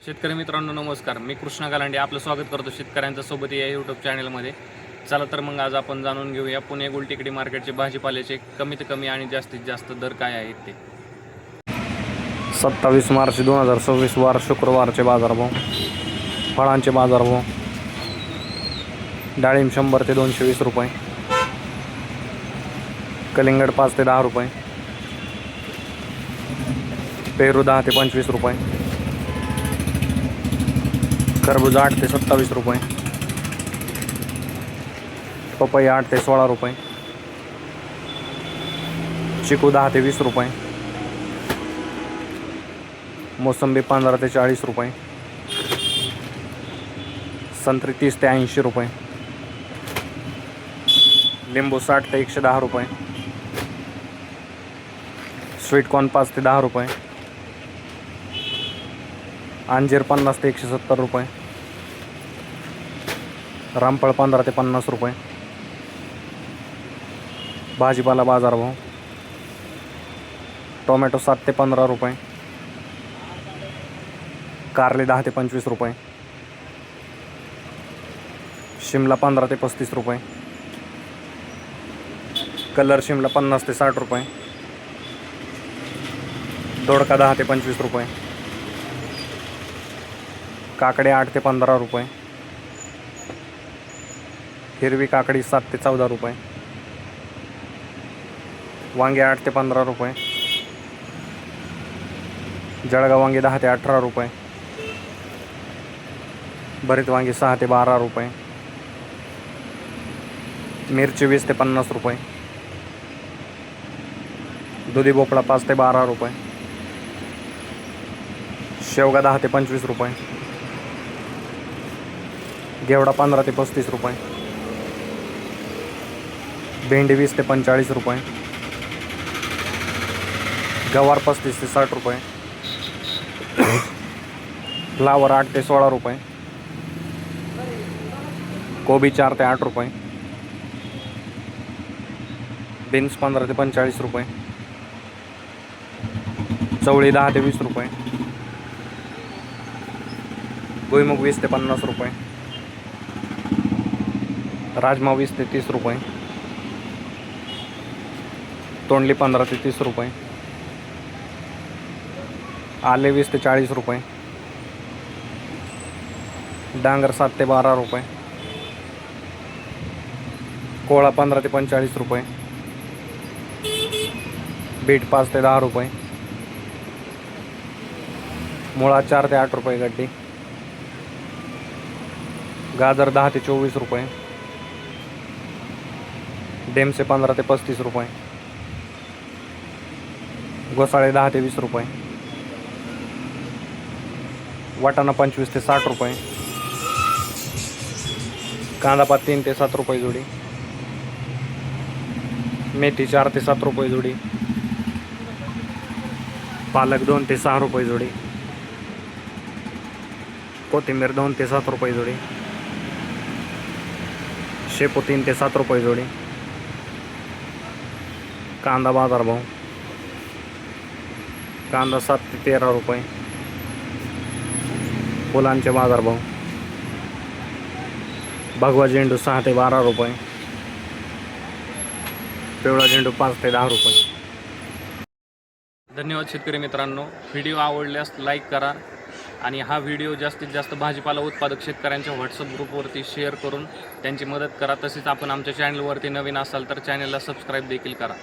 शेतकरी मित्रांनो नमस्कार. मी कृष्णा गालांडे आपलं स्वागत करतो शेतकऱ्यांच्या सोबत या यूट्यूब चॅनलमध्ये. चला तर मग आज आपण जाणून घेऊया पुणे गुलटेकडी मार्केटचे भाजीपाल्याचे कमीत कमी आणि जास्तीत जास्त दर काय आहेत ते. 27 मार्च 2026 वार शुक्रवारचे बाजारभाव. फळांचे बाजारभाव. डाळिंब 100 ते 220 रुपये, कलिंगड 5 ते 10 रुपये, पेरू 10 ते 25 रुपये, खरबूज 8 ते 27 रुपये, पपई 8 ते 16 रुपये, चिकू 10 ते 20 रुपये, मोसंबी 15 ते 40 रुपये, संत्री 30 ते 80 रुपये, लिंबू 60 ते 110 रुपये, स्वीटकॉर्न 5 ते 10 रुपये, अंजीर 50 ते 170 रुपये, रामफळ 15 ते 50 रुपये. भाजीपाला बाजारभाव. टोमॅटो 7 ते 15 रुपये, कारले 10 ते 25 रुपये, शिमला 15 ते 35 रुपये, कलर शिमला 50 ते 60 रुपये, दोडका 10 ते 25 रुपये, काकडे 8 ते 15 रुपये, हिरवी काकडी 7 ते 14 रुपये, वांगे 8 ते 15 रुपये, जळगाव वांगे 10 ते 18 रुपये, भरीत वांगे 6 ते 12 रुपये, मिरची 20 ते 50 रुपये, दुधी भोपळा 5 ते 12 रुपये, शेवगा 10 ते 25 रुपये, घेवडा 15 ते 35 रुपये, भेंडी 20 ते 45 रुपये, गवार 35 ते 60 रुपये, फ्लावर 8 ते 16 रुपये, कोबी 4 ते 8 रुपये, बीन्स 15 ते 45 रुपये, चवळी 10 ते 20 रुपये, भुईमुग 20 ते 50 रुपये, राजमा 20 ते 30 रुपये, तोंडली 15 ते 30 रुपये, आले 20 ते 40 रुपये, डांगर 7 ते 12 रुपये, कोळा 15 ते 45 रुपये, बीट 5 ते 10 रुपये, मुळा 4 ते 8 रुपये गड्डी, गाजर 10 ते 24 रुपये, डेमसे 15 ते 35 रुपये, घोसाळे 10 ते 20 रुपये, वाटाणा 25 ते 60 रुपये, कांदापात 3 ते 7 रुपये जोडी, मेथी 4 ते 7 रुपये जोडी, पालक 2 ते 6 रुपये जोडी, कोथिंबीर 2 ते 7 रुपये जोडी, शेपू 3 ते 7 रुपये जोडी. कांदा बाजारभाव. कांदा 7 ते 13 रुपये, फुलांचे बाजारभाव. भगवा झेंडू 6 ते 12 रुपये, पिवळा झेंडू 5 ते 10 रुपये. धन्यवाद शेतकरी मित्रांनो. व्हिडिओ आवडल्यास लाईक करा आणि हा व्हिडिओ जास्तीत जास्त भाजीपाला उत्पादक शेतकऱ्यांच्या व्हॉट्सअप ग्रुपवरती शेअर करून त्यांची मदत करा. तसेच आपण आमच्या चॅनलवरती नवीन असाल तर चॅनलला सबस्क्राईब देखील करा.